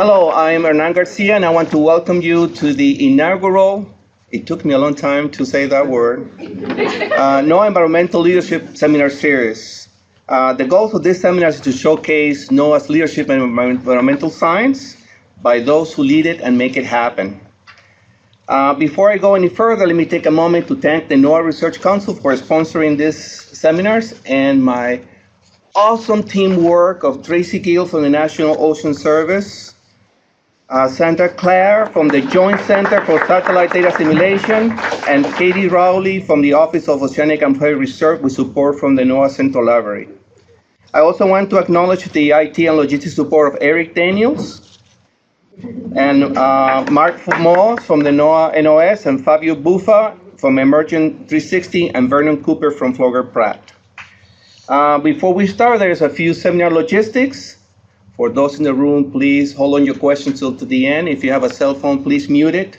Hello, I'm Hernan Garcia, and I want to welcome you to the inaugural, it took me a long time to say that word, NOAA Environmental Leadership Seminar Series. The goal of this seminar is to showcase NOAA's leadership in environmental science by those who lead it and make it happen. Before I go any further, let me take a moment to thank the NOAA Research Council for sponsoring these seminars and my awesome teamwork of Tracy Gill from the National Ocean Service, Santa Claire from the Joint Center for Satellite Data Simulation, and Katie Rowley from the Office of Oceanic and Prairie Research with support from the NOAA Central Library. I also want to acknowledge the IT and logistics support of Eric Daniels, and Mark Moss from the NOAA NOS, and Fabio Buffa from Emergent 360, and Vernon Cooper from Flogger Pratt. Before we start, there's a few seminar logistics. For those in the room, please hold on your questions till to the end. If you have a cell phone, please mute it.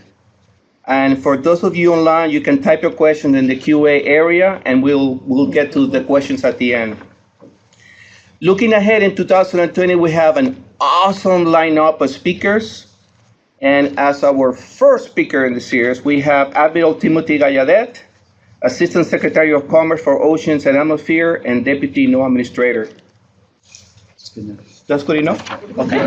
And for those of you online, you can type your questions in the QA area, and we'll get to the questions at the end. Looking ahead in 2020, we have an awesome lineup of speakers. And as our first speaker in the series, we have Admiral Timothy Gallaudet, Assistant Secretary of Commerce for Oceans and Atmosphere and Deputy NOAA Administrator. That's good enough. That's good enough? Okay.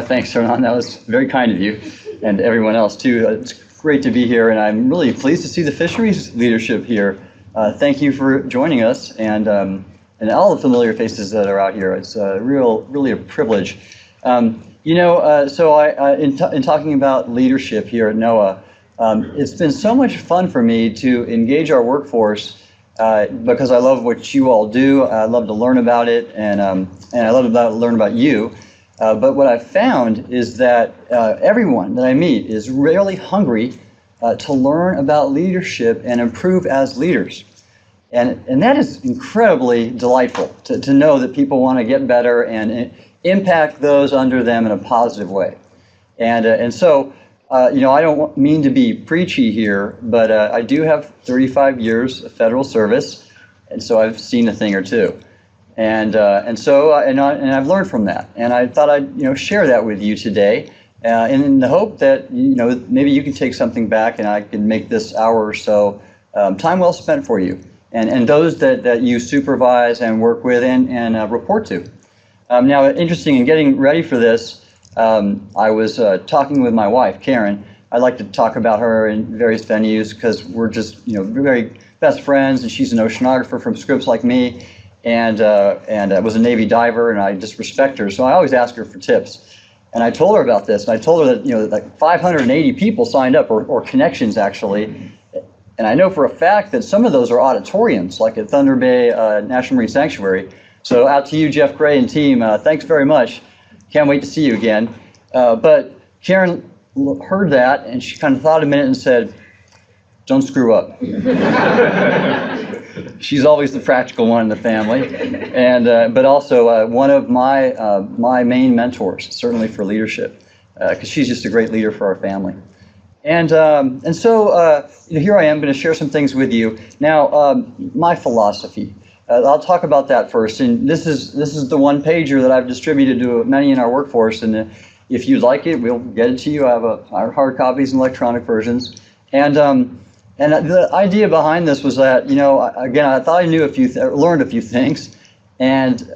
Thanks, Hernan. That was very kind of you, and everyone else too. It's great to be here, and I'm really pleased to see the fisheries leadership here. Thank you for joining us, and all the familiar faces that are out here. It's really a privilege. In talking about leadership here at NOAA, it's been so much fun for me to engage our workforce because I love what you all do. I love to learn about it, and I love to learn about you. But what I've found is that everyone that I meet is really hungry to learn about leadership and improve as leaders. And that is incredibly delightful to know that people want to get better and impact those under them in a positive way. And so, I don't mean to be preachy here, but I do have 35 years of federal service, and so I've seen a thing or two. And I've learned from that, and I thought I'd share that with you today, in the hope that maybe you can take something back, and I can make this hour or so time well spent for you, and those that you supervise and work with and report to. Now, interesting in getting ready for this, I was talking with my wife, Karen. I like to talk about her in various venues because we're just very best friends, and she's an oceanographer from Scripps like me. And I was a Navy diver, and I just respect her. So I always ask her for tips. And I told her about this, and I told her that like 580 people signed up, or connections actually. And I know for a fact that some of those are auditoriums, like at Thunder Bay National Marine Sanctuary. So out to you, Jeff Gray and team. Thanks very much. Can't wait to see you again. But Karen heard that, and she kind of thought a minute and said, "Don't screw up." She's always the practical one in the family, and but also one of my main mentors, certainly for leadership, because she's just a great leader for our family. And so here I am going to share some things with you. Now, my philosophy. I'll talk about that first. And this is the one pager that I've distributed to many in our workforce. And if you'd like it, we'll get it to you. I have our hard copies and electronic versions. And the idea behind this was that, again, I thought I knew learned a few things, and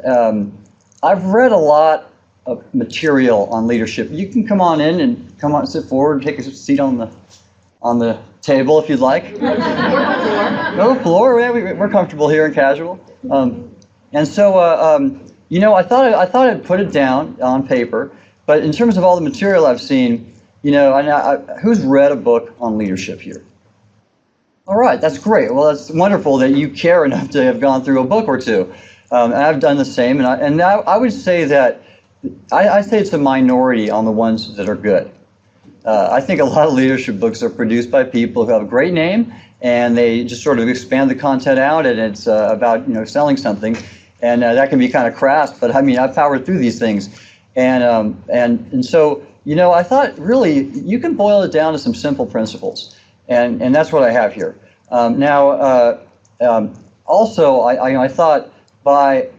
I've read a lot of material on leadership. You can come on in and sit forward, take a seat on the table if you'd like. Go to the floor. Yeah, we're comfortable here and casual. And so, I thought I'd put it down on paper. But in terms of all the material I've seen, who's read a book on leadership here? All right, that's great. Well, that's wonderful that you care enough to have gone through a book or two. And I've done the same. And now I would say that I say it's a minority on the ones that are good. I think a lot of leadership books are produced by people who have a great name, and they just sort of expand the content out, and it's about selling something, and that can be kind of crass. But I mean, I've powered through these things, and so I thought really you can boil it down to some simple principles. And that's what I have here. Also, I thought by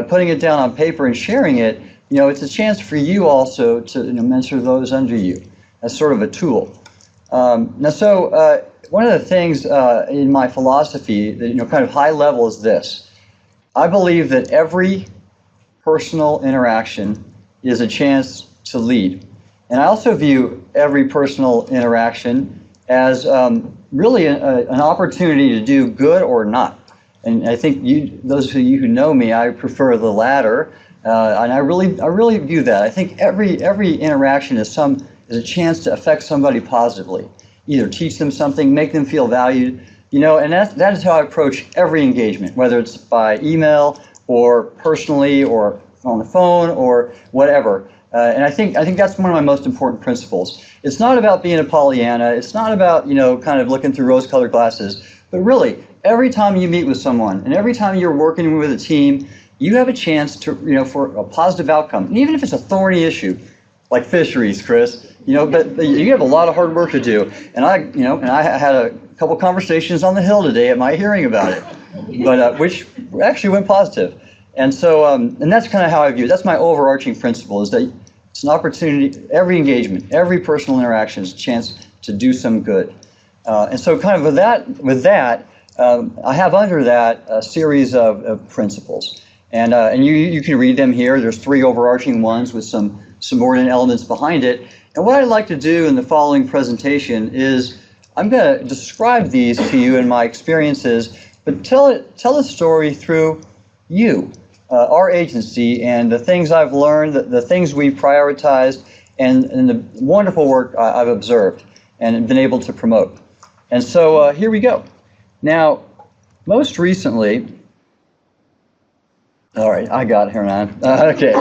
putting it down on paper and sharing it, it's a chance for you also to mentor those under you as sort of a tool. One of the things in my philosophy that kind of high level is this: I believe that every personal interaction is a chance to lead, and I also view every personal interaction as really an opportunity to do good or not. And I think those of you who know me, I prefer the latter, and I really view that. I think every interaction is a chance to affect somebody positively, either teach them something, make them feel valued, and that is how I approach every engagement, whether it's by email or personally or on the phone or whatever. And I think that's one of my most important principles. It's not about being a Pollyanna. It's not about kind of looking through rose-colored glasses, but really every time you meet with someone and every time you're working with a team, you have a chance to for a positive outcome. And even if it's a thorny issue, like fisheries, Chris, but you have a lot of hard work to do. And I had a couple conversations on the Hill today at my hearing about it, but which actually went positive. And so, and that's kind of how I view it. That's my overarching principle: is that it's an opportunity. Every engagement, every personal interaction is a chance to do some good. And so, kind of with that, I have under that a series of principles, and you can read them here. There's 3 overarching ones with some subordinate elements behind it. And what I'd like to do in the following presentation is I'm going to describe these to you in my experiences, but tell the story through you, our agency, and the things I've learned, the things we've prioritized, and the wonderful work I've observed and been able to promote. And so here we go. Now, most recently, all right, I got it here, man. Okay.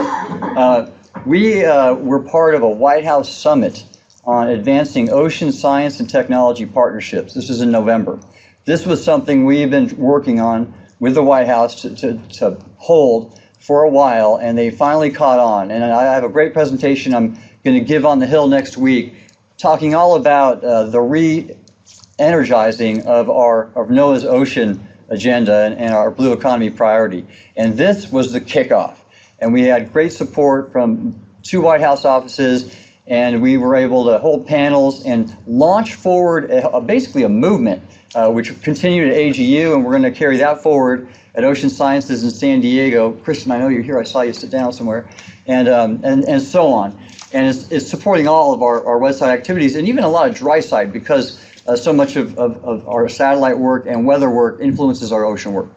We were part of a White House summit on advancing ocean science and technology partnerships. This was in November. This was something we've been working on with the White House to hold for a while, and they finally caught on. And I have a great presentation I'm going to give on the Hill next week, talking all about the re-energizing of NOAA's ocean agenda and our blue economy priority. And this was the kickoff. And we had great support from 2 White House offices, and we were able to hold panels and launch forward basically a movement, which continued at AGU, and we're going to carry that forward at Ocean Sciences in San Diego. Kristen, I know you're here. I saw you sit down somewhere, and so on. And it's supporting all of our wet side activities, and even a lot of dry side, because so much of our satellite work and weather work influences our ocean work.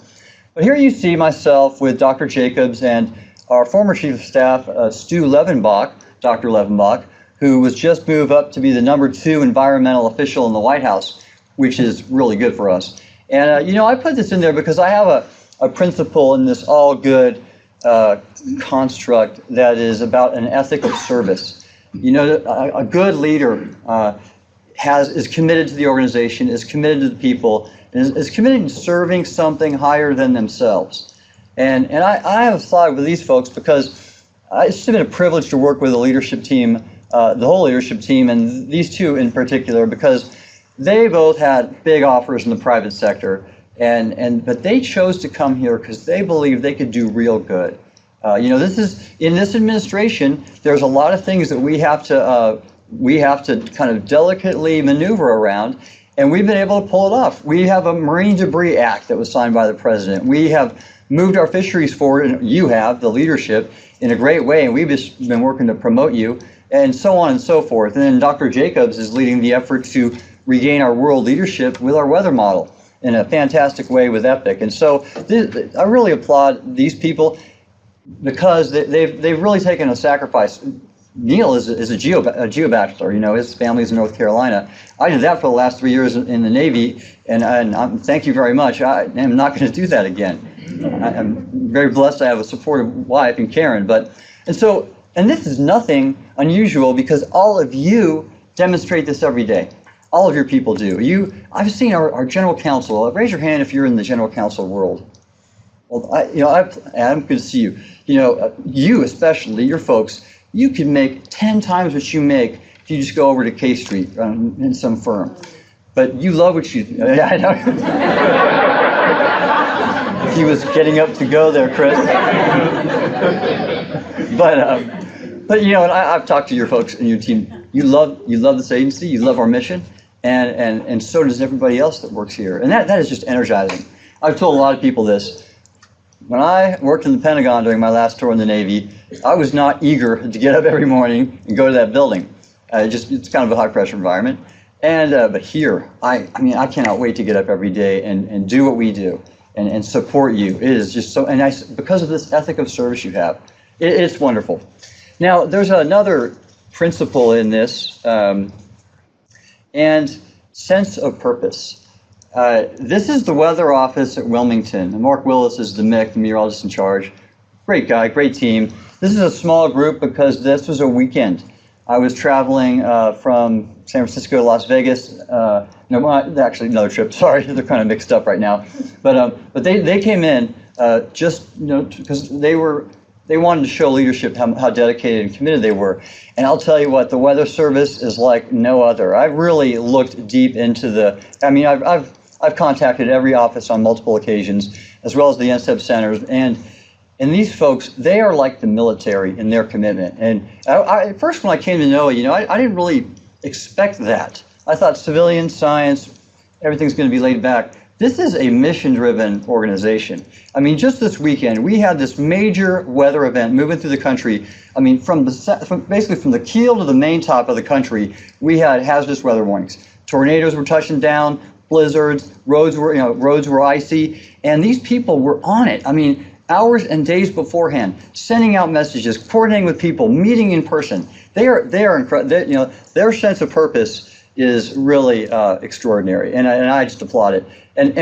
But here you see myself with Dr. Jacobs and our former Chief of Staff, Dr. Levenbach, who was just moved up to be the #2 environmental official in the White House, which is really good for us. And, I put this in there because I have a principle in this all good construct that is about an ethic of service. A good leader is committed to the organization, is committed to the people, is committed to serving something higher than themselves. And I have thought with these folks because it's been a privilege to work with the leadership team, the whole leadership team, and these 2 in particular, because they both had big offers in the private sector, but they chose to come here because they believed they could do real good. This is in this administration. There's a lot of things that we have to kind of delicately maneuver around, and we've been able to pull it off. We have a Marine Debris Act that was signed by the president. We have moved our fisheries forward, and you have, the leadership, in a great way, and we've just been working to promote you, and so on and so forth. And then Dr. Jacobs is leading the effort to regain our world leadership with our weather model in a fantastic way with EPIC. And so I really applaud these people because they've really taken a sacrifice. Neil is a geo-bachelor, his family's in North Carolina. I did that for the last 3 years in the Navy, and thank you very much. I am not going to do that again. I'm very blessed to have a supportive wife in Karen, and this is nothing unusual because all of you demonstrate this every day. All of your people do. I've seen our general counsel. Raise your hand if you're in the general counsel world. Well, Adam, good to see you. You especially, your folks, you can make 10 times what you make if you just go over to K Street in some firm. but you love what you, yeah, I know. He was getting up to go there, Chris. But you know, and I've talked to your folks and your team. You love this agency, you love our mission, and so does everybody else that works here. And that is just energizing. I've told a lot of people this. When I worked in the Pentagon during my last tour in the Navy, I was not eager to get up every morning and go to that building. It's kind of a high pressure environment. And but here, I mean, I cannot wait to get up every day and do what we do and support you. It is just so, and because of this ethic of service you have, it's wonderful. Now, there's another principle in this, and sense of purpose. This is the weather office at Wilmington. And Mark Willis is the MEC, the meteorologist in charge. Great guy, great team. This is a small group because this was a weekend. I was traveling from San Francisco to Las Vegas. No, actually another trip. Sorry, they're kind of mixed up right now. But they came in just because they wanted to show leadership how dedicated and committed they were. And I'll tell you what, the Weather Service is like no other. I've really looked deep into I've contacted every office on multiple occasions, as well as the NSEP centers, and these folks, they are like the military in their commitment. And at first when I came to NOAA, I didn't really expect that. I thought civilian science, everything's going to be laid back. This is a mission-driven organization. I mean, just this weekend, we had this major weather event moving through the country. I mean, basically from the keel to the main top of the country, we had hazardous weather warnings. Tornadoes were touching down, blizzards, roads were icy, and these people were on it. I mean, hours and days beforehand, sending out messages, coordinating with people, meeting in person. They are incredible. Their sense of purpose is really extraordinary, and I just applaud it.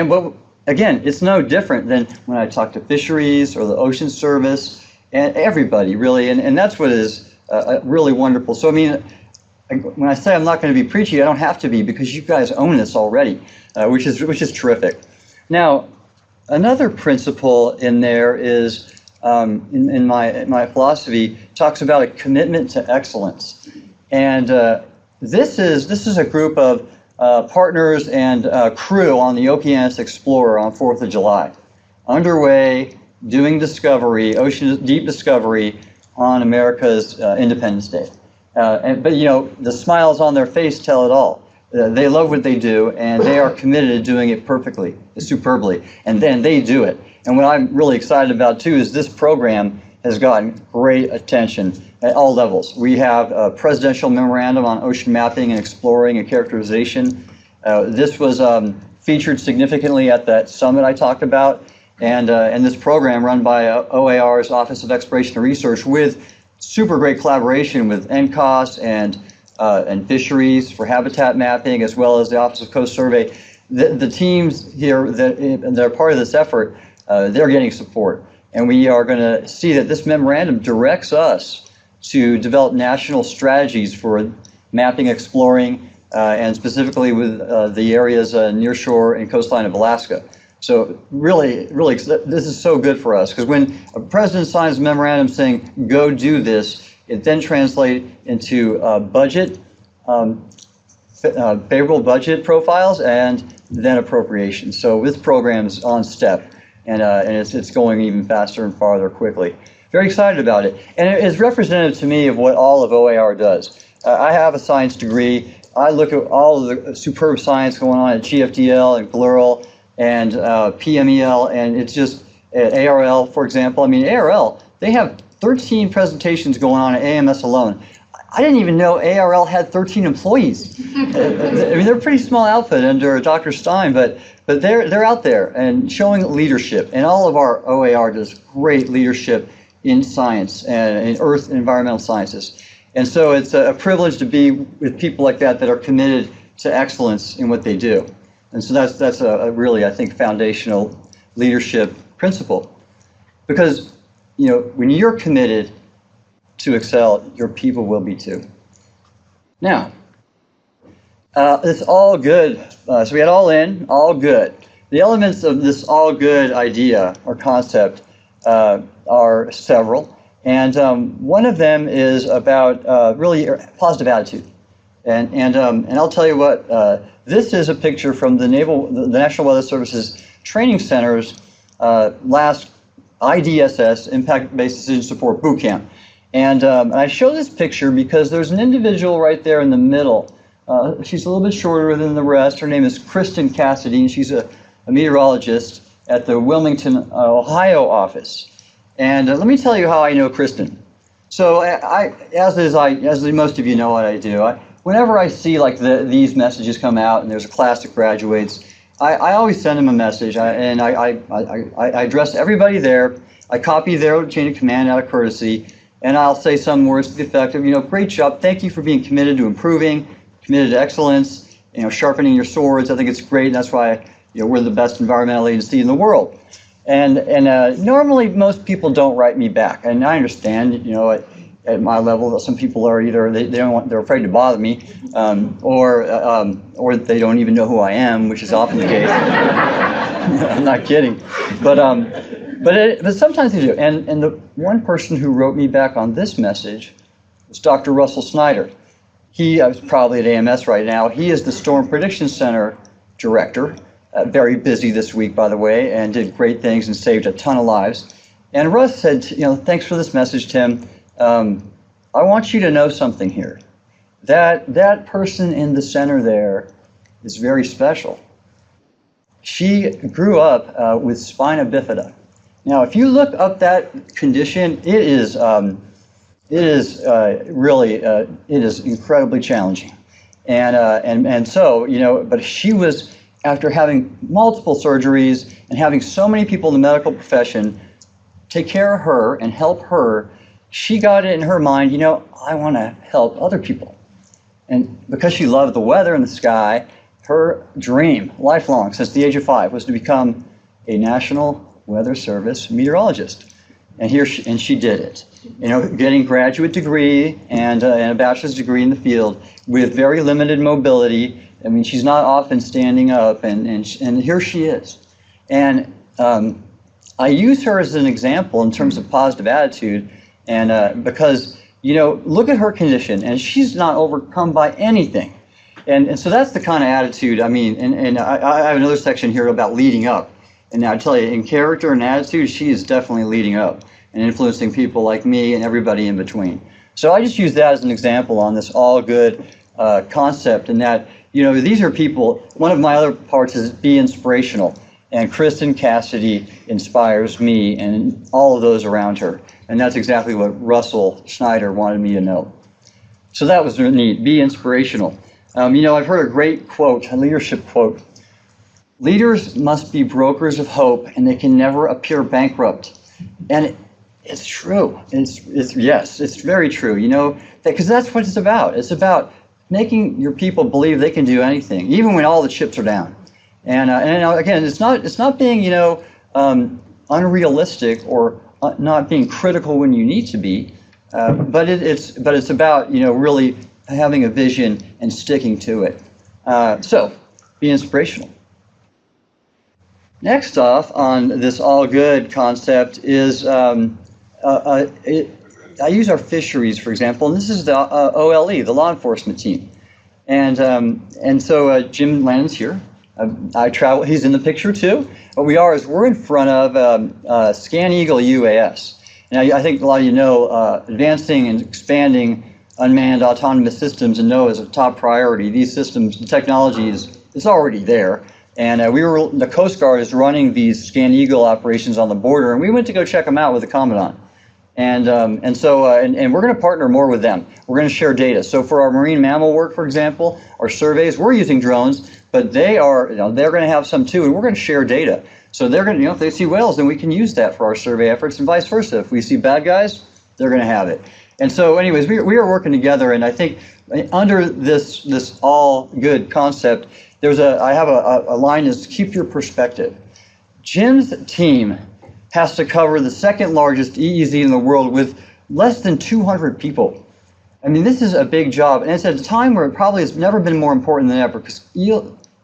But again, it's no different than when I talk to fisheries or the Ocean Service and everybody really, and that's what is really wonderful. So I mean, when I say I'm not going to be preachy, I don't have to be, because you guys own this already, which is terrific. Now, another principle in there is in my philosophy talks about a commitment to excellence, and this is a group of partners and crew on the Okeanos Explorer on 4th of July, underway doing discovery, ocean deep discovery on America's Independence Day. But the smiles on their face tell it all. They love what they do, and they are committed to doing it perfectly, superbly, and then they do it. And what I'm really excited about too is this program has gotten great attention at all levels. We have a presidential memorandum on ocean mapping and exploring and characterization. This was featured significantly at that summit I talked about, and this program run by OAR's Office of Exploration and Research with super great collaboration with NCOS and fisheries for habitat mapping, as well as the Office of Coast Survey. The teams here that are part of this effort, they're getting support. And we are going to see that this memorandum directs us to develop national strategies for mapping, exploring, and specifically with the areas near shore and coastline of Alaska. So really, this is so good for us, because when a president signs a memorandum saying, go do this, it then translates into favorable budget profiles and then appropriations. So this program is on step, and it's going even faster and farther quickly. Very excited about it. And it is representative to me of what all of OAR does. I have a science degree. I look at all of the superb science going on at GFDL and GLERL and PMEL, and it's just at ARL, for example. I mean, ARL, they have 13 presentations going on at AMS alone. I didn't even know ARL had 13 employees. I mean, they're a pretty small outfit under Dr. Stein, but they're out there and showing leadership. And all of our OAR does great leadership in science and in earth and environmental sciences. And so it's a privilege to be with people like that are committed to excellence in what they do. And so that's a really, I think, foundational leadership principle. Because, when you're committed to excel, your people will be too. Now, it's all good. So we had all in, all good. The elements of this all good idea or concept are several. And one of them is about really positive attitude. And I'll tell you what, this is a picture from the National Weather Service's training center's last IDSS, Impact-Based Decision Support Boot Camp. And I show this picture because there's an individual right there in the middle. She's a little bit shorter than the rest. Her name is Kristen Cassidy, and she's a meteorologist at the Wilmington, Ohio office. And let me tell you how I know Kristen. So as most of you know what I do, whenever I see like these messages come out and there's a class that graduates, I always send them a message, and I address everybody there. I copy their chain of command out of courtesy, and I'll say some words to the effect of, great job, thank you for being committed to improving, committed to excellence, sharpening your swords. I think it's great, and that's why we're the best environmental agency in the world. And normally most people don't write me back, and I understand, at my level, some people are either they're afraid to bother me, or they don't even know who I am, which is often the case. I'm not kidding, but sometimes they do. And the one person who wrote me back on this message was Dr. Russell Snyder. He is probably at AMS right now. He is the Storm Prediction Center director. Very busy this week, by the way, and did great things and saved a ton of lives. And Russ said, thanks for this message, Tim. I want you to know something here. That person in the center there is very special. She grew up with spina bifida. Now, if you look up that condition, it is incredibly challenging. And so, but she was, after having multiple surgeries and having so many people in the medical profession take care of her and help her, she got it in her mind, I want to help other people. And because she loved the weather and the sky, her dream, lifelong, since the age of 5, was to become a National Weather Service meteorologist. And she did it. Getting a graduate degree and a bachelor's degree in the field with very limited mobility. I mean, she's not often standing up, and here she is. And I use her as an example in terms of positive attitude, and because, look at her condition, and she's not overcome by anything. And so that's the kind of attitude, I mean, and I have another section here about leading up. And I tell you, in character and attitude, she is definitely leading up and influencing people like me and everybody in between. So I just use that as an example on this all good concept, and that, these are people. One of my other parts is be inspirational, and Kristen Cassidy inspires me and all of those around her, and that's exactly what Russell Snyder wanted me to know. So that was neat. Be inspirational. I've heard a great quote, a leadership quote. Leaders must be brokers of hope, and they can never appear bankrupt. And it's true. It's very true. Because that's what it's about. It's about making your people believe they can do anything, even when all the chips are down. And again, it's not being unrealistic or not being critical when you need to be, but it's about really having a vision and sticking to it. So be inspirational. Next off on this all good concept is I use our fisheries, for example, and this is the OLE, the law enforcement team. And so Jim Lannon's here. I travel, he's in the picture too. What we're in front of Scan Eagle UAS. Now, I think a lot of you know advancing and expanding unmanned autonomous systems in NOAA is a top priority. These systems, the technology is already there. And the Coast Guard is running these Scan Eagle operations on the border, and we went to go check them out with the Commandant. And we're going to partner more with them. We're going to share data. So for our marine mammal work, for example, our surveys, we're using drones, but they're going to have some too, and we're going to share data. So they're going to, if they see whales, then we can use that for our survey efforts, and vice versa. If we see bad guys, they're going to have it. And so, anyways, we are working together, and I think under this all good concept, I have a line is keep your perspective. Jim's team has to cover the second largest EEZ in the world with less than 200 people. I mean, this is a big job, and it's at a time where it probably has never been more important than ever, because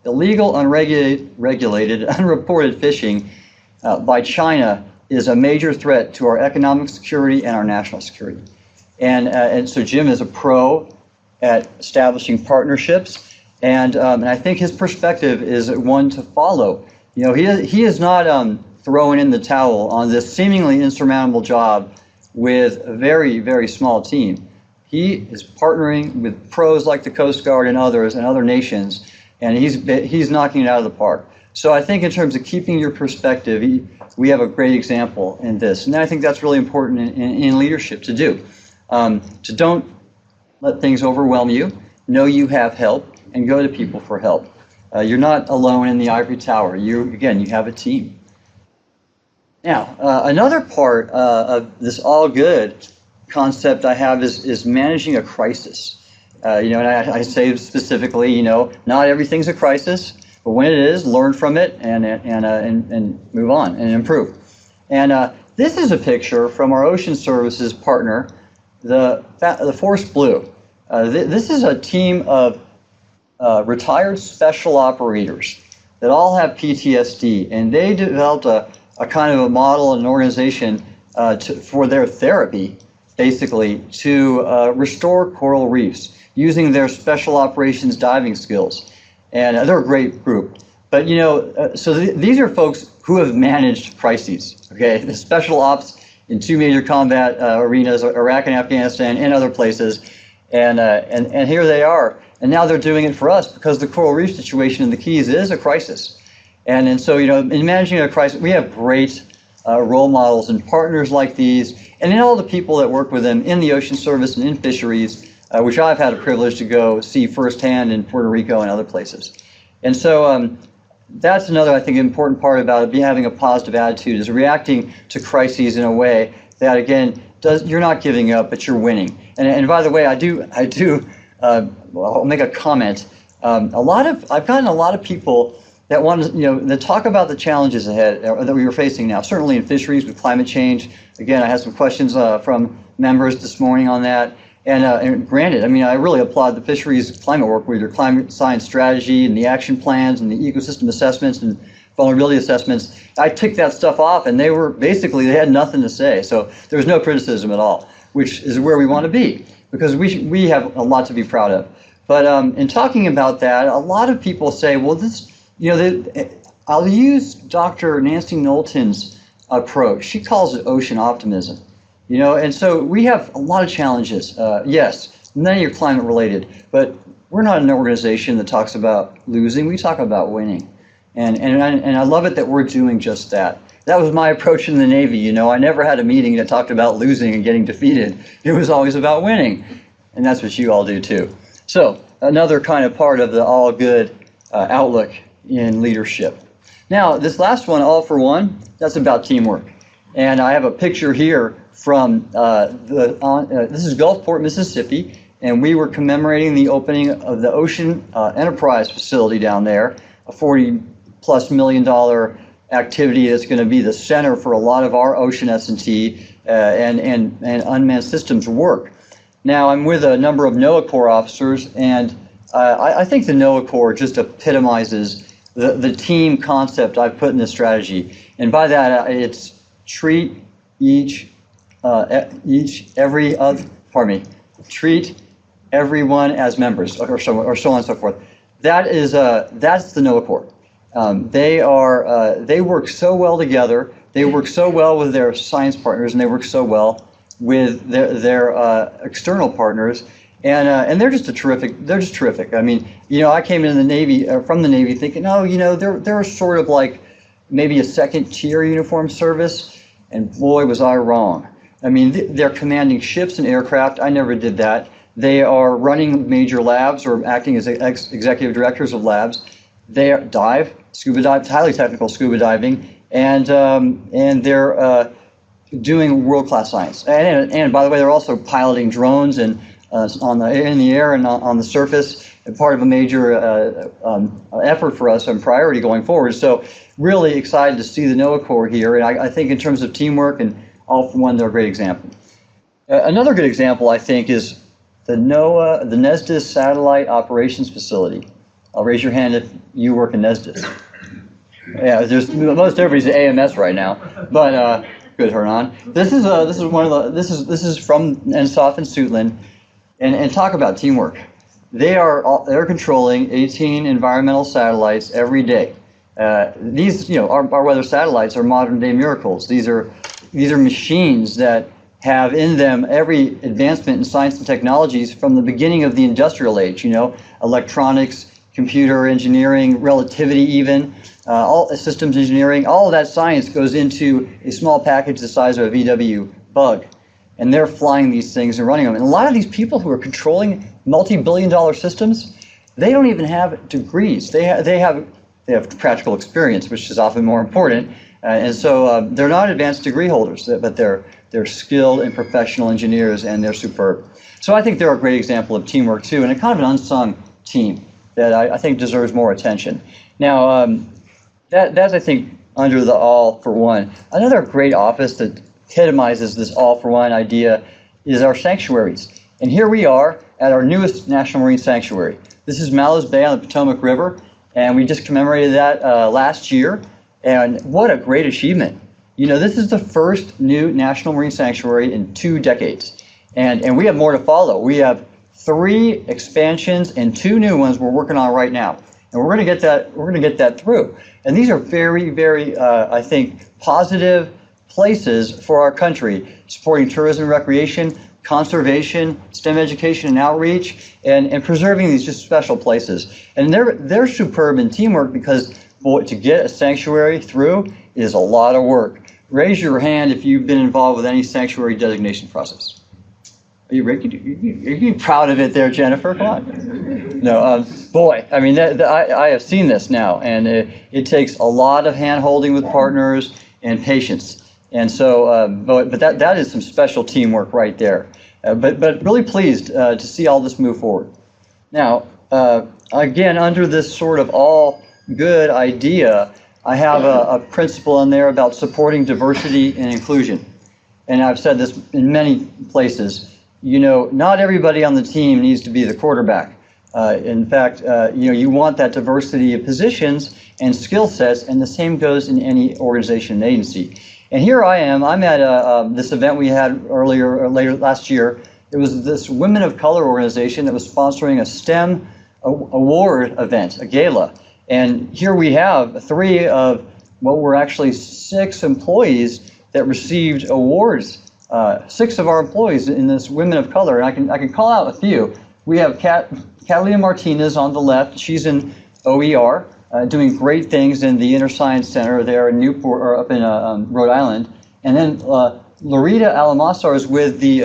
illegal, unregulated, unreported fishing by China is a major threat to our economic security and our national security. And so Jim is a pro at establishing partnerships, and I think his perspective is one to follow. You know, he is not throwing in the towel on this seemingly insurmountable job with a very, very small team. He is partnering with pros like the Coast Guard and others and other nations, and he's knocking it out of the park. So I think in terms of keeping your perspective, we have a great example in this. And I think that's really important in leadership to do. To don't let things overwhelm you, know you have help, and go to people for help. You're not alone in the ivory tower. You have a team. Now, another part of this all good concept I have is managing a crisis. And I say specifically, not everything's a crisis, but when it is, learn from it and move on and improve. And this is a picture from our Ocean Services partner, the Force Blue. This is a team of retired special operators that all have PTSD, and they developed a kind of a model, an organization for their therapy, basically, to restore coral reefs using their special operations diving skills. And they're a great group. But, so these are folks who have managed crises, okay? The special ops in 2 major combat arenas, Iraq and Afghanistan, and other places. And here they are. And now they're doing it for us because the coral reef situation in the Keys is a crisis. And so, in managing a crisis, we have great role models and partners like these, and in all the people that work with them in the Ocean Service and in fisheries, which I've had a privilege to go see firsthand in Puerto Rico and other places. And so that's another, I think, important part about it, having a positive attitude, is reacting to crises in a way that, again, you're not giving up, but you're winning. And by the way, I'll make a comment. I've gotten a lot of people that want to, that talk about the challenges ahead that we are facing now, certainly in fisheries with climate change. Again, I had some questions from members this morning on that. And granted, I really applaud the fisheries climate work with your climate science strategy and the action plans and the ecosystem assessments and vulnerability assessments. I ticked that stuff off, and they had nothing to say. So there was no criticism at all, which is where we want to be, because we have a lot to be proud of. But in talking about that, a lot of people say, well, I'll use Dr. Nancy Knowlton's approach. She calls it ocean optimism. And so we have a lot of challenges. Yes, many are climate related, but we're not an organization that talks about losing. We talk about winning. And I love it that we're doing just that. That was my approach in the Navy. I never had a meeting that talked about losing and getting defeated. It was always about winning. And that's what you all do too. So another kind of part of the all good outlook in leadership. Now, this last one, all for one, that's about teamwork. And I have a picture here from this is Gulfport, Mississippi, and we were commemorating the opening of the Ocean Enterprise facility down there, a $40+ million activity that's going to be the center for a lot of our ocean S&T and unmanned systems work. Now, I'm with a number of NOAA Corps officers, and I think the NOAA Corps just epitomizes the team concept I've put in this strategy. And by that, it's treat treat everyone as members, or so on and so forth. That's the NOAA Corps. They work so well together. They work so well with their science partners, and they work so well with their external partners. And they're just terrific. I came in the Navy from the Navy thinking, they're sort of like maybe a second-tier uniformed service. And boy, was I wrong. They're commanding ships and aircraft. I never did that. They are running major labs or acting as executive directors of labs. They dive, scuba dive, highly technical scuba diving, and they're doing world-class science. And by the way, they're also piloting drones and in the air and on the surface, and part of a major effort for us and priority going forward. So really excited to see the NOAA Corps here, and I think in terms of teamwork and all for one, they're a great example. Another good example, I think, is the NESDIS Satellite Operations Facility. I'll raise your hand if you work in NESDIS. Yeah, most everybody's at AMS right now, but good, Hernan. This is from NSOF and Suitland, and talk about teamwork. they're controlling 18 environmental satellites every day. These, our weather satellites are modern day miracles. These are machines that have in them every advancement in science and technologies from the beginning of the industrial age, electronics, computer engineering, relativity even, all systems engineering, all of that science goes into a small package the size of a VW Bug. And they're flying these things and running them. And a lot of these people who are controlling multi-billion-dollar systems, they don't even have degrees. They have practical experience, which is often more important. And so they're not advanced degree holders, but they're skilled and professional engineers, and they're superb. So I think they're a great example of teamwork too, and a kind of an unsung team that I think deserves more attention. Now, that's I think under the all for one. Another great office that epitomizes this all for one idea is our sanctuaries. And here we are at our newest National Marine Sanctuary. This is Mallows Bay on the Potomac River, and we just commemorated that last year. And what a great achievement. This is the first new National Marine Sanctuary in 2 decades. And we have more to follow. We have 3 expansions and 2 new ones we're working on right now. And we're going to get that through. And these are very, very, I think, positive places for our country, supporting tourism and recreation, conservation, STEM education and outreach, and preserving these just special places. And they're superb in teamwork because, boy, to get a sanctuary through is a lot of work. Raise your hand if you've been involved with any sanctuary designation process. Are you proud of it there, Jennifer? Come on. No, boy, I mean, I have seen this now, and it takes a lot of hand-holding with partners and patience. And so, but that is some special teamwork right there. But really pleased to see all this move forward. Now, again, under this sort of all good idea, I have a principle in there about supporting diversity and inclusion. And I've said this in many places. Not everybody on the team needs to be the quarterback. In fact, you want that diversity of positions and skill sets, and the same goes in any organization and agency. And here I am. I'm at this event we had later last year. It was this Women of Color organization that was sponsoring a STEM award event, a gala. And here we have 3 of what were actually 6 employees that received awards. 6 of our employees in this Women of Color, and I can call out a few. We have Catalina Martinez on the left. She's in OER, doing great things in the Inner Science Center there in Newport, or up in Rhode Island. And then Larita Alamassar is with the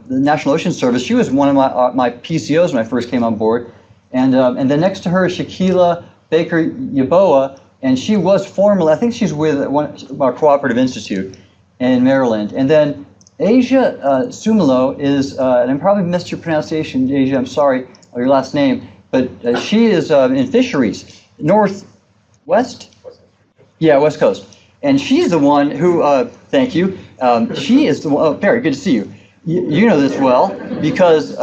National Ocean Service. She was one of my PCOs when I first came on board. And then next to her is Shaquila Baker Yaboa, and she was formerly, I think she's with our Cooperative Institute in Maryland. And then Asia Sumilo is, and I probably missed your pronunciation, Asia, I'm sorry, of your last name, but she is in fisheries, northwest? Yeah, West Coast. And she's the one who, thank you, she is the one, oh, Barry, good to see you. You know this well, because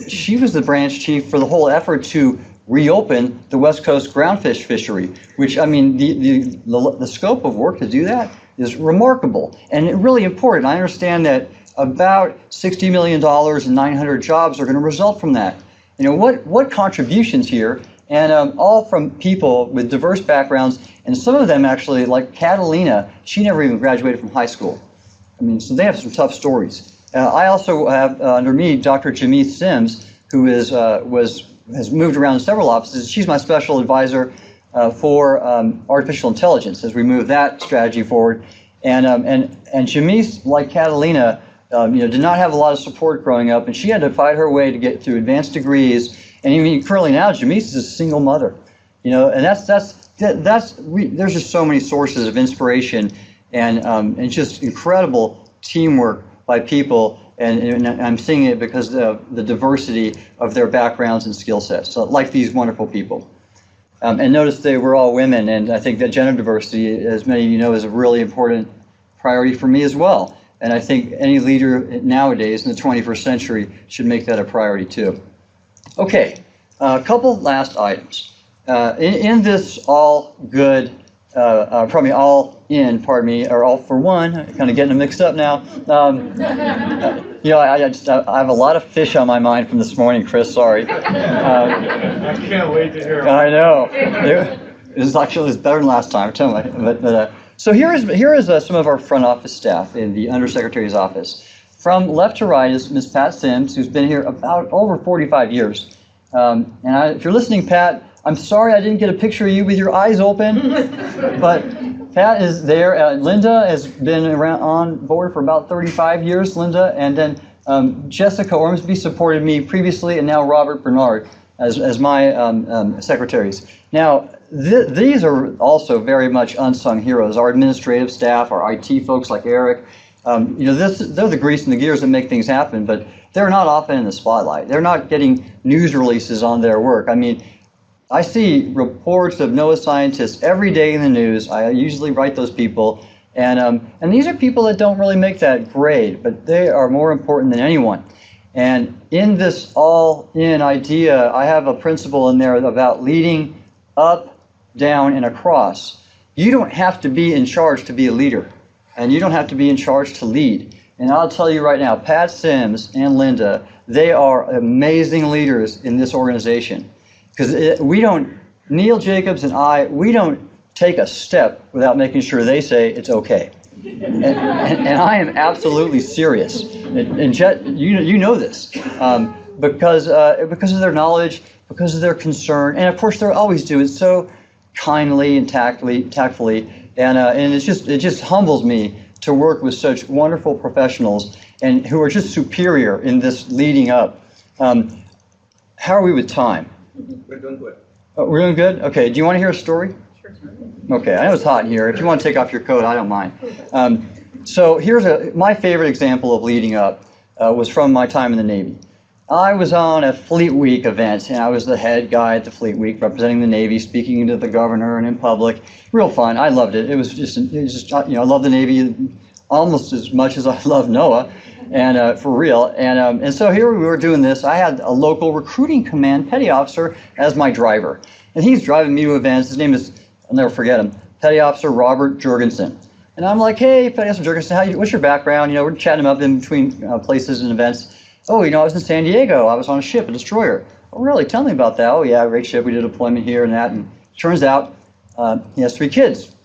she was the branch chief for the whole effort to reopen the West Coast groundfish fishery, which, I mean, the scope of work to do that is remarkable and really important. I understand that about $60 million and 900 jobs are going to result from that. What contributions here, and all from people with diverse backgrounds, and some of them actually, like Catalina, she never even graduated from high school. I mean, so they have some tough stories. I also have under me Dr. Jameeth Sims, who has moved around in several offices. She's my special advisor for artificial intelligence as we move that strategy forward. And Jameeth, like Catalina, did not have a lot of support growing up, and she had to fight her way to get through advanced degrees. And even currently now, Jameeth is a single mother. And there's just so many sources of inspiration and just incredible teamwork by people. And I'm seeing it because of the diversity of their backgrounds and skill sets, so like these wonderful people. And notice they were all women, and I think that gender diversity, as many of you know, is a really important priority for me as well. And I think any leader nowadays in the 21st century should make that a priority too. Okay, a couple last items. In this all good probably all in, pardon me, or all for one, kind of getting them mixed up now. I have a lot of fish on my mind from this morning, Chris, sorry. I can't wait to hear it. I know. It was better than last time, tell me. So here is some of our front office staff in the Undersecretary's office. From left to right is Ms. Pat Sims, who's been here about over 45 years. If you're listening, Pat, I'm sorry I didn't get a picture of you with your eyes open, but Pat is there. Linda has been on board for about 35 years, Linda, and then Jessica Ormsby supported me previously, and now Robert Bernard as my secretaries. Now, these are also very much unsung heroes. Our administrative staff, our IT folks like Eric, they're the grease and the gears that make things happen, but they're not often in the spotlight. They're not getting news releases on their work. I mean, I see reports of NOAA scientists every day in the news. I usually write those people, and these are people that don't really make that grade, but they are more important than anyone. And in this all-in idea, I have a principle in there about leading up, down, and across. You don't have to be in charge to be a leader, and you don't have to be in charge to lead. And I'll tell you right now, Pat Sims and Linda, they are amazing leaders in this organization. Because Neil Jacobs and we don't take a step without making sure they say it's okay. And I am absolutely serious. And Jet, you know this. Because of their knowledge, because of their concern, and of course they always do it so kindly and tactfully. And it just humbles me to work with such wonderful professionals and who are just superior in this leading up. How are we with time? We're doing good. Oh, we're doing good? Okay, do you want to hear a story? Sure. Okay, I know it's hot in here. If you want to take off your coat, I don't mind. So here's my favorite example of leading up was from my time in the Navy. I was on a Fleet Week event, and I was the head guy at the Fleet Week, representing the Navy, speaking to the governor and in public. Real fun. I loved it. It was just I love the Navy almost as much as I love NOAA, and for real. And so here we were doing this. I had a local recruiting command petty officer as my driver, and he's driving me to events. His name is, I'll never forget him, Petty Officer Robert Jurgensen. And I'm like, hey, Petty Officer Jurgensen, what's your background? We're chatting him up in between places and events. Oh, I was in San Diego. I was on a ship, a destroyer. Oh, really? Tell me about that. Oh, yeah, great ship. We did a deployment here and that. And turns out he has 3 kids.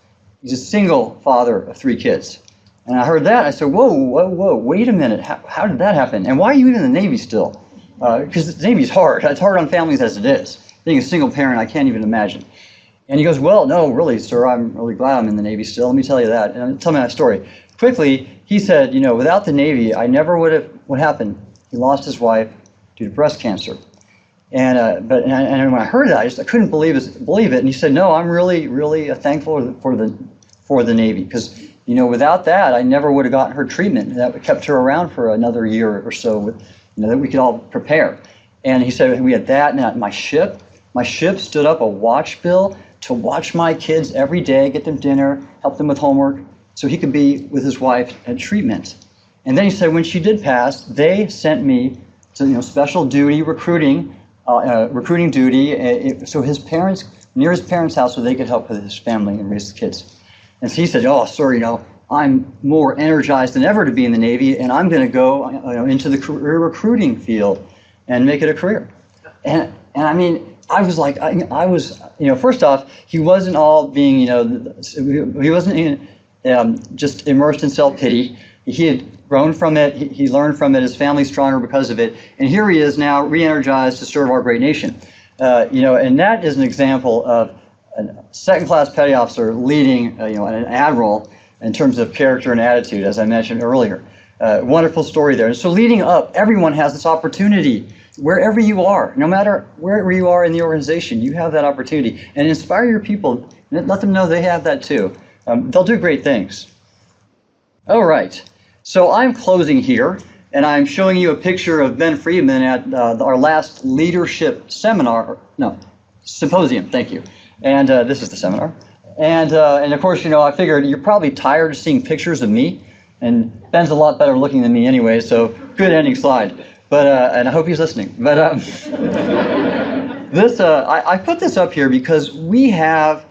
He's a single father of 3 kids. And I heard that. I said, whoa, wait a minute. How did that happen? And why are you even in the Navy still? Because the Navy's hard. It's hard on families as it is. Being a single parent, I can't even imagine. And he goes, well, no, really, sir, I'm really glad I'm in the Navy still. Let me tell you that. And tell me that story. Quickly, he said, without the Navy, I never would have, what happened? He lost his wife due to breast cancer. And when I heard that, I couldn't believe it. And he said, no, I'm really, really thankful for the Navy. Because, without that, I never would have gotten her treatment. That kept her around for another year or so, that we could all prepare. And he said, we had that, and my ship stood up a watch bill to watch my kids every day, get them dinner, help them with homework, so he could be with his wife at treatment. And then he said, when she did pass, they sent me to special duty recruiting duty, so his parents, near his parents' house, so they could help with his family and raise the kids. And so he said, oh, sir, I'm more energized than ever to be in the Navy, and I'm going to go into the career recruiting field and make it a career. And I mean, I was like, first off, he wasn't all being, he wasn't just immersed in self-pity. He had grown from it. He learned from it. His family's stronger because of it. And here he is now re-energized to serve our great nation. And that is an example of a second-class petty officer leading, an admiral in terms of character and attitude, as I mentioned earlier. Wonderful story there. And so leading up, everyone has this opportunity. Wherever you are, no matter wherever you are in the organization, you have that opportunity. And inspire your people. Let them know they have that too. They'll do great things. All right. So I'm closing here, and I'm showing you a picture of Ben Freeman at our last leadership symposium. Thank you. And this is the seminar. And of course, I figured you're probably tired of seeing pictures of me. And Ben's a lot better looking than me anyway, so good ending slide. But and I hope he's listening. But I put this up here because we have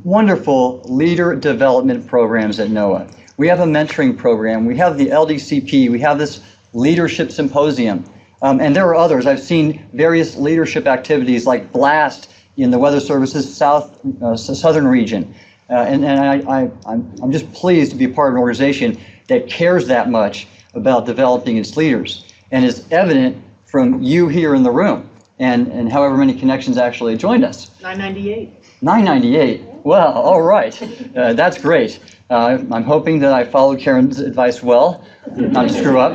wonderful leader development programs at NOAA. We have a mentoring program. We have the LDCP. We have this leadership symposium. And there are others. I've seen various leadership activities like BLAST in the Weather Service's southern region. I'm just pleased to be a part of an organization that cares that much about developing its leaders. And it's evident from you here in the room and however many connections actually joined us. 998. 998. Well, all right. That's great. I'm hoping that I followed Karen's advice well, not to screw up.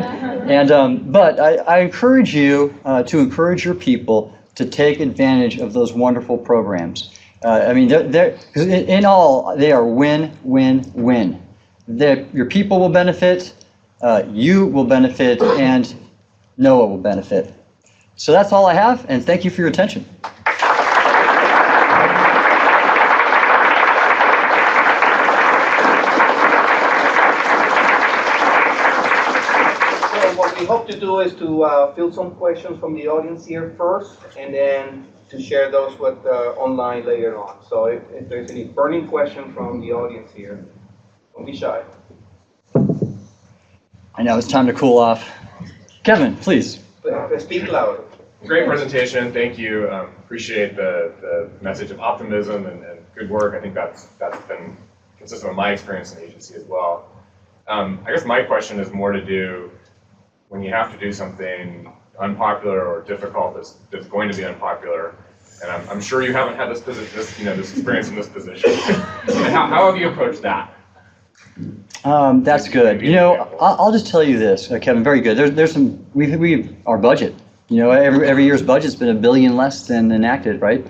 But I encourage you to encourage your people to take advantage of those wonderful programs. I mean, in all, they are win, win, win. Your people will benefit, you will benefit, and NOAA will benefit. So that's all I have, and thank you for your attention. What we hope to do is to field some questions from the audience here first, and then to share those with online later on. So if there's any burning question from the audience here, don't be shy. I know it's time to cool off. Kevin, please. Speak loud. Great presentation. Thank you. Appreciate the message of optimism and good work. I think that's been consistent with my experience in the agency as well. I guess my question is more to do when you have to do something unpopular or difficult that's going to be unpopular, and I'm sure you haven't had this experience in this position. How have you approached that? That's good. You know, I'll just tell you this, Kevin. Very good. There's some. Our budget. You know, every year's budget's been $1 billion less than enacted, right?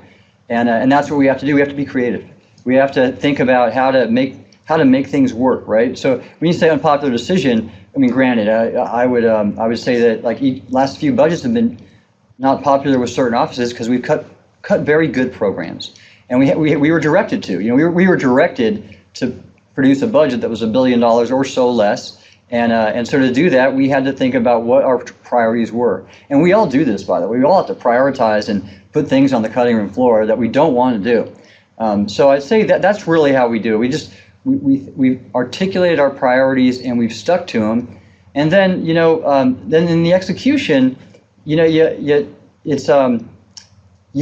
And that's what we have to do. We have to be creative. We have to think about how to make things work, right? So when you say unpopular decision, I mean, granted, I would say that like last few budgets have been not popular with certain offices because we've cut very good programs, and we were directed to. You know, we were directed to produce a budget that was $1 billion or so less, and so to do that, we had to think about what our priorities were. And we all do this, by the way. We all have to prioritize and put things on the cutting room floor that we don't want to do. So I'd say that's really how we do it. We've articulated our priorities and we've stuck to them, and then then in the execution, you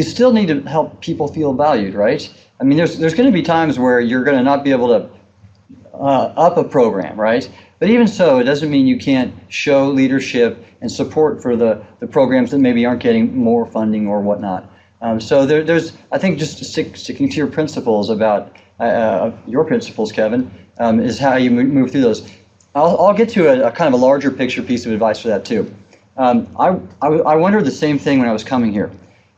still need to help people feel valued, right? I mean, there's going to be times where you're going to not be able to up a program, right? But even so, it doesn't mean you can't show leadership and support for the programs that maybe aren't getting more funding or whatnot. So there's, I think, just sticking to your principles about your principles, Kevin, is how you move through those. I'll get to a kind of a larger picture piece of advice for that too. I wondered the same thing when I was coming here,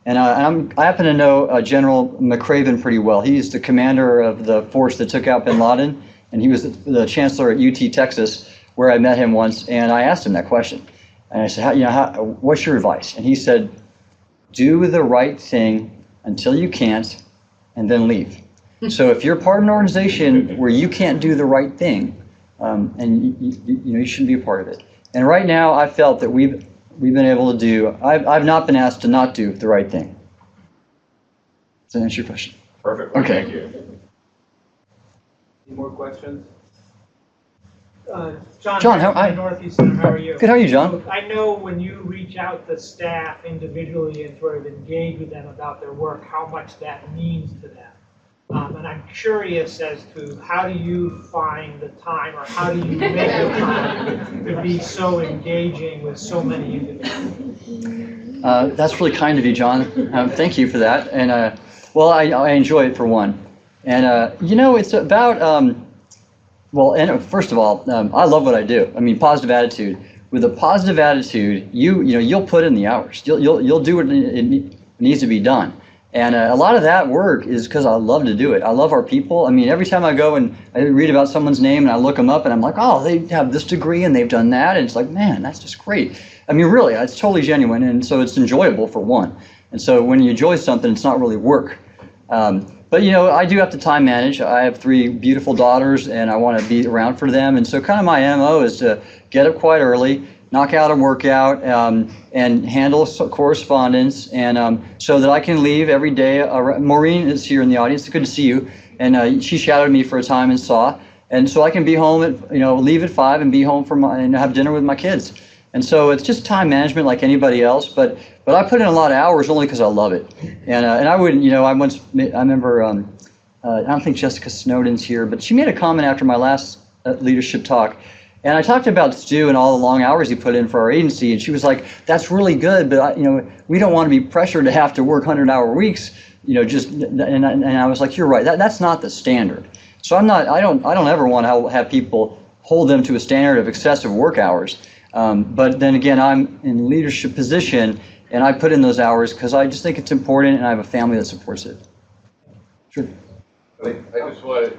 and I happen to know General McCraven pretty well. He's the commander of the force that took out bin Laden, and he was the chancellor at UT Texas, where I met him once, and I asked him that question. And I said, what's your advice? And he said, do the right thing until you can't, and then leave. So if you're part of an organization where you can't do the right thing, and you shouldn't be a part of it. And right now, I felt that we've been able to do. I've not been asked to not do the right thing. Does that answer your question? Perfect. Okay. Thank you. Any more questions? John, hi. Northeast Center, how are you? Good. How are you, John? I know when you reach out to staff individually and sort of engage with them about their work, how much that means to them. And I'm curious as to how do you find the time, or how do you make the time to be so engaging with so many individuals? That's really kind of you, John. Thank you for that. And well, I enjoy it for one. And it's about first of all, I love what I do. I mean, positive attitude. With a positive attitude, you'll put in the hours. You'll do what it needs to be done. And a lot of that work is because I love to do it. I love our people. I mean, every time I go and I read about someone's name and I look them up and I'm like, oh, they have this degree and they've done that. And it's like, man, that's just great. I mean, really, it's totally genuine. And so it's enjoyable for one. And so when you enjoy something, it's not really work. But, I do have to time manage. I have 3 beautiful daughters and I want to be around for them. And so kind of my MO is to get up quite early, knock out a workout, and handle correspondence, and so that I can leave every day. Maureen is here in the audience. It's good to see you. and she shadowed me for a time and saw. And so I can be home at, leave at 5 and be home and have dinner with my kids. And so it's just time management like anybody else, but I put in a lot of hours only because I love it. And I wouldn't, I remember, I don't think Jessica Snowden's here, but she made a comment after my last leadership talk. And I talked about Stu and all the long hours he put in for our agency, and she was like, "That's really good, but we don't want to be pressured to have to work 100-hour weeks, And I was like, "You're right. That's not the standard." So I don't ever want to have people hold them to a standard of excessive work hours. But then again, I'm in leadership position, and I put in those hours because I just think it's important, and I have a family that supports it. Sure. I just wanted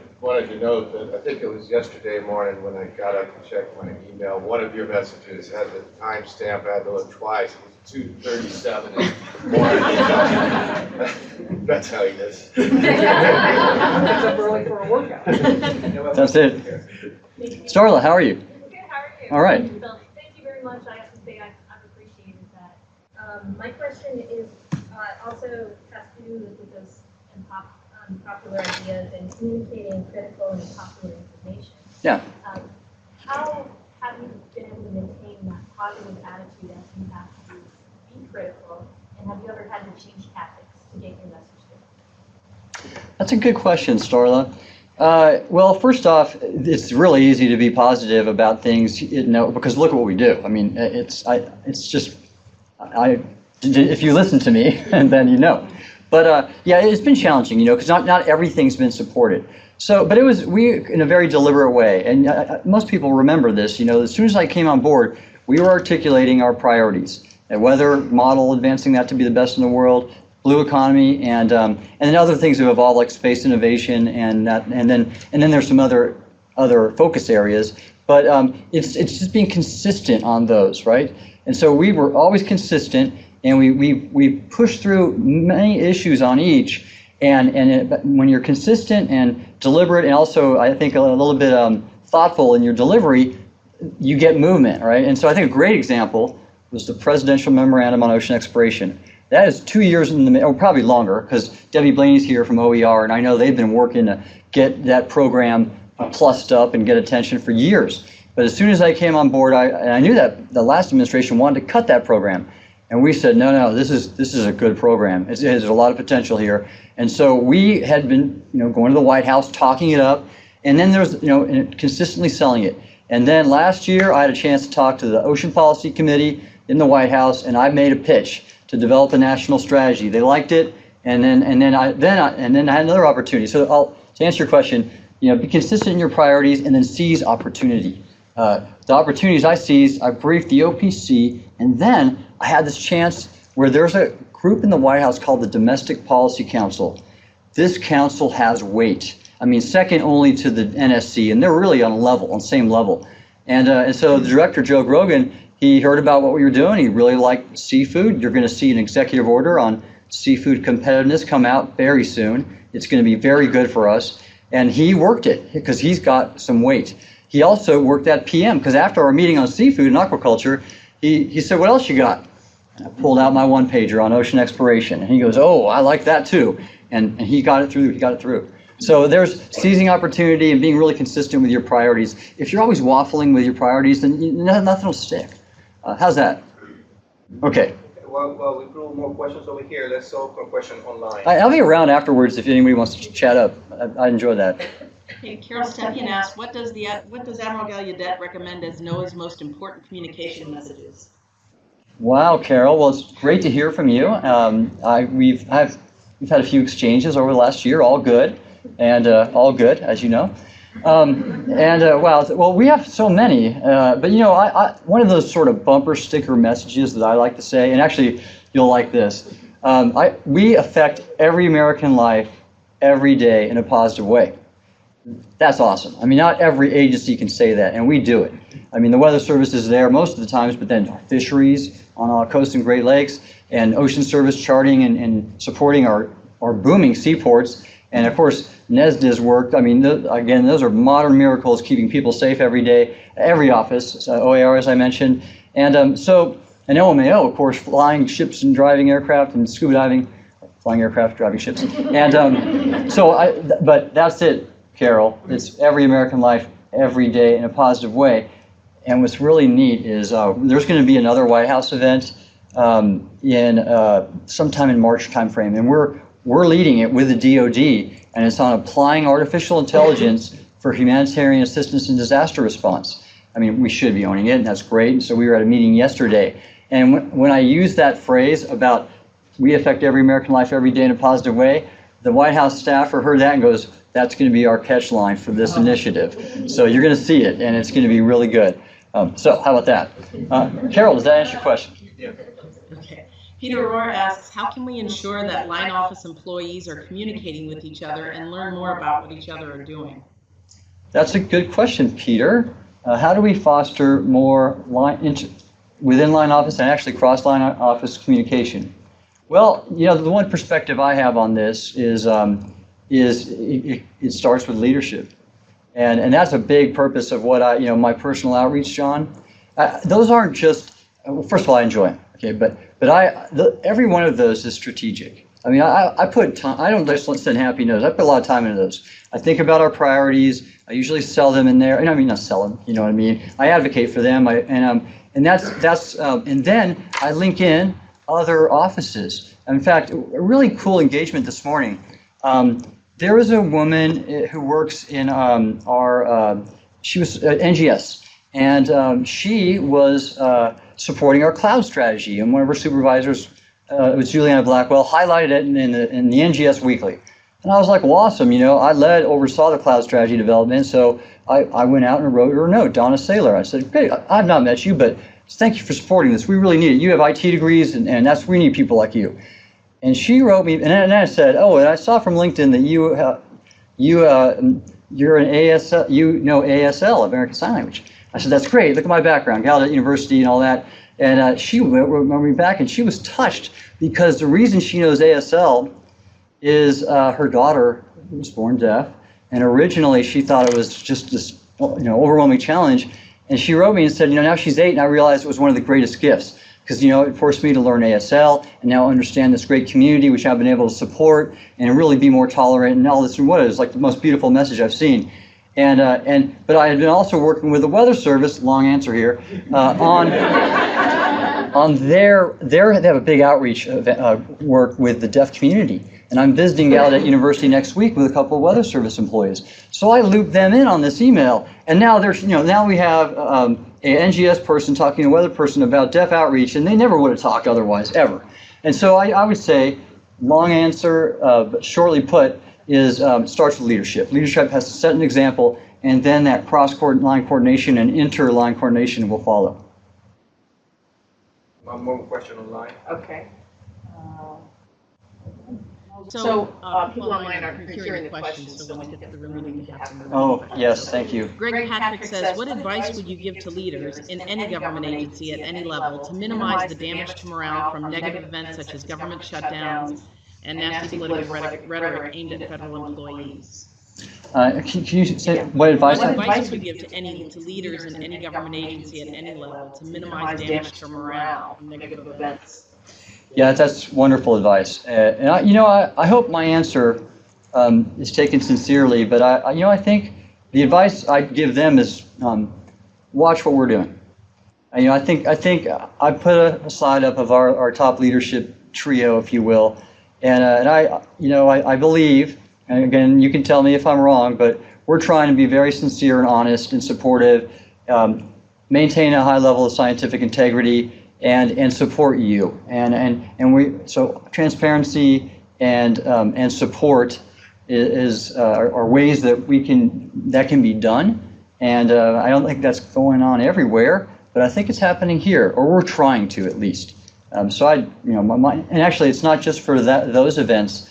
to note that I think it was yesterday morning when I got up and checked my email, one of your messages had the timestamp. I had to look twice. It was 2:37 in the morning. That's how he is. It's up early for a workout. That's it. Starla, how are you? Good, how are you? All right. Well, thank you very much. I have to say I've appreciated that. My question is also has to do with those popular ideas and communicating critical and popular information. Yeah. How have you been able to maintain that positive attitude as you have to be critical? And have you ever had to change tactics to get your message through? That's a good question, Starla. Well, first off, it's really easy to be positive about things, because look at what we do. I mean, if you listen to me, and then you know. But yeah, it's been challenging, because not everything's been supported. So, but we in a very deliberate way, and most people remember this. As soon as I came on board, we were articulating our priorities: a weather model, advancing that to be the best in the world, blue economy, and then other things have evolved like space innovation, and then there's some other focus areas. But it's just being consistent on those, right? And so we were always consistent. And we pushed through many issues on each, and when you're consistent and deliberate, and also I think a little bit thoughtful in your delivery, you get movement, right? And so I think a great example was the Presidential Memorandum on Ocean Exploration. That is 2 years or probably longer, because Debbie Blaney's here from OER, and I know they've been working to get that program plussed up and get attention for years. But as soon as I came on board, I knew that the last administration wanted to cut that program. And we said, no, this is a good program. There's a lot of potential here. And so we had been, going to the White House, talking it up, and then there's, and consistently selling it. And then last year, I had a chance to talk to the Ocean Policy Committee in the White House, and I made a pitch to develop a national strategy. They liked it, and then I had another opportunity. So to answer your question, be consistent in your priorities, and then seize opportunity. The opportunities I seized, I briefed the OPC, and then I had this chance where there's a group in the White House called the Domestic Policy Council. This council has weight. I mean, second only to the NSC, and they're really on the same level. And so the director, Joe Grogan, he heard about what we were doing. He really liked seafood. You're going to see an executive order on seafood competitiveness come out very soon. It's going to be very good for us. And he worked it because he's got some weight. He also worked at PM, because after our meeting on seafood and aquaculture, he said, "What else you got?" And I pulled out my one-pager on ocean exploration, and he goes, "Oh, I like that too." And he got it through. So there's seizing opportunity and being really consistent with your priorities. If you're always waffling with your priorities, then nothing will stick. How's that? Okay. Well, we grew more questions over here. Let's open a question online. I'll be around afterwards if anybody wants to chat up. I enjoy that. Okay, Carol Stepien asks, what does Admiral Gallaudet recommend as NOAA's most important communication messages? Wow, Carol. Well, it's great to hear from you. We've had a few exchanges over the last year, all good, and all good, as you know. Well, we have so many, but one of those sort of bumper sticker messages that I like to say, and actually you'll like this, we affect every American life every day in a positive way. That's awesome. I mean, not every agency can say that, and we do it. I mean, the Weather Service is there most of the times, but then fisheries on our coast and Great Lakes, and Ocean Service charting and supporting our booming seaports, and of course, NESDA's work. I mean, again, those are modern miracles keeping people safe every day, every office, OAR, as I mentioned, and OMAO, of course, flying ships and driving aircraft and scuba diving, flying aircraft, driving ships. And but that's it, Carol. It's every American life, every day in a positive way. And what's really neat is there's going to be another White House event in sometime in March timeframe, and we're leading it with the DoD, and it's on applying artificial intelligence for humanitarian assistance and disaster response. I mean, we should be owning it, and that's great. And so we were at a meeting yesterday, and when I use that phrase about we affect every American life every day in a positive way, the White House staffer heard that and goes, that's going to be our catch line for this initiative. So you're going to see it, and it's going to be really good. So how about that? Carol, does that answer your question? Yeah. Okay. Peter Aurora asks, how can we ensure that line office employees are communicating with each other and learn more about what each other are doing? That's a good question, Peter. How do we foster more within line office and actually cross-line office communication? Well, you know, the one perspective I have on this is it starts with leadership. And that's a big purpose of what my personal outreach, John. Those aren't just, first of all, I enjoy them, okay, but every one of those is strategic. I mean, I put time, I don't just send happy notes, I put a lot of time into those. I think about our priorities, I usually sell them in there, and I mean, not sell them, you know what I mean? I advocate for them, and then I link in other offices. In fact, a really cool engagement this morning. There was a woman who works in she was at NGS, and she was supporting our cloud strategy. And one of her supervisors, it was Juliana Blackwell, highlighted it in the NGS Weekly. And I was like, well, awesome, you know, I oversaw the cloud strategy development, so I went out and wrote her a note, Donna Saylor. I said, great, I've not met you, but thank you for supporting this. We really need it. You have IT degrees, and we need people like you. And she wrote me, and then I said, oh, and I saw from LinkedIn that you're an ASL, you know ASL, American Sign Language. I said, that's great. Look at my background, Gallaudet University and all that. And she wrote me back, and she was touched because the reason she knows ASL is her daughter was born deaf, and originally she thought it was just this overwhelming challenge. And she wrote me and said, now she's 8, and I realized it was one of the greatest gifts. Because it forced me to learn ASL and now understand this great community which I've been able to support and really be more tolerant and all this. And what is like the most beautiful message I've seen. But I had been also working with the Weather Service, long answer here, on they have a big outreach work with the deaf community. And I'm visiting Gallaudet University next week with a couple of Weather Service employees. So I looped them in on this email, and now now we have an NGS person talking to a weather person about deaf outreach, and they never would have talked otherwise, ever. And so I would say, long answer, but shortly put, is starts with leadership. Leadership has to set an example, and then that cross-line coordination and inter-line coordination will follow. One more question online. Okay. So people online are hearing the questions, so when we get to the room, we need to have some. Oh, yes, thank you. Greg Patrick says, what advice would you give to leaders in any government agency at any level to minimize the damage to morale from negative events such as government shutdowns and nasty political rhetoric aimed at federal employees? Can you say what advice? What advice would you give to leaders in any government agency at any level to minimize damage to morale from negative events? Yeah, that's wonderful advice. And I hope my answer is taken sincerely, but I think the advice I'd give them is watch what we're doing. I think I put a slide up of our top leadership trio, if you will, and I believe, and again, you can tell me if I'm wrong, but we're trying to be very sincere and honest and supportive, maintain a high level of scientific integrity, and support you, so transparency and support are ways that that can be done, and I don't think that's going on everywhere, but I think it's happening here, or we're trying to at least. And actually it's not just for those events.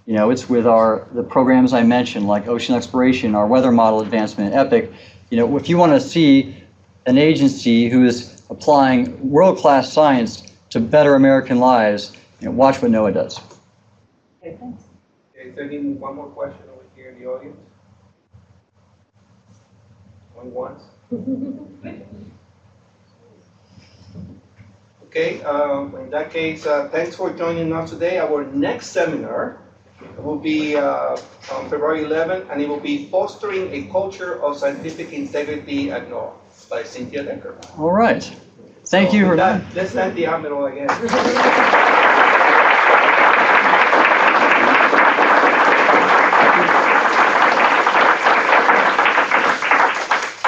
It's with the programs I mentioned, like ocean exploration, our weather model advancement, EPIC. If you want to see an agency who is applying world-class science to better American lives, watch what NOAA does. Okay, thanks. Is there any one more question over here in the audience? Going once? Okay, in that case, thanks for joining us today. Our next seminar will be on February 11th, and it will be Fostering a Culture of Scientific Integrity at NOAA by Cynthia Decker. All right. Thank you. Let's thank the Admiral again.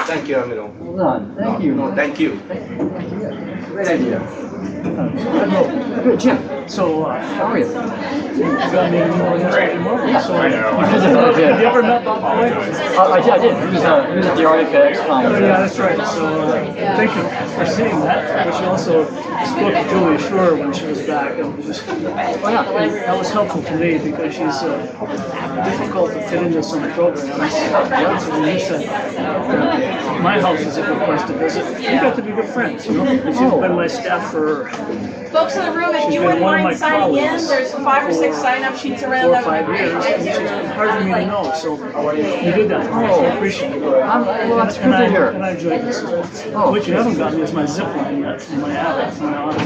Thank you, Admiral. Well done. Thank you. No, thank you. Great idea. Good, Jim. So, How are you? you got me anymore? So, I did. have you ever met Bob Boyd? I did. He was at the Arctic Oh, yeah, that's right. So, thank you for seeing that. But she also spoke to Julia Shore when she was back. And that was helpful to me because she's difficult to fit into some programs. So when you said my house is a good place to visit, we got to be good friends. You know, and she's been my staff for. Folks in the room, if you She's been wouldn't one of mind my signing in, colleagues there's 5 or 6 sign-up sheets around. 4 or That would 5 be years, great. and it's hard for me to know, so you did that for me, so I appreciate it. Well, that's good to hear. And I enjoyed this. What you haven't gotten is my zip line yet, in my app.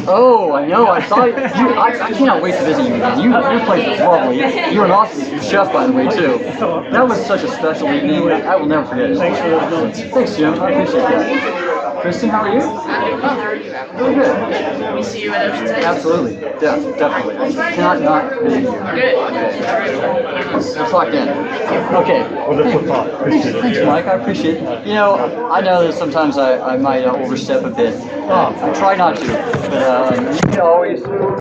Oh, I know. I saw you. I cannot wait to visit you again. Your place is lovely. You're an awesome chef, by the way, too. That was such a special evening. I will never forget it. Thanks for those notes. Thanks, Jim. I appreciate that. Kristen, how are you? Really good. We see you at Ocean's Edge. Absolutely. Definitely. Cannot not visit you. Good. We'll talk then. Okay. Thanks, Mike. I appreciate it. You know, I know that sometimes I might overstep a bit. I try not to, but you can always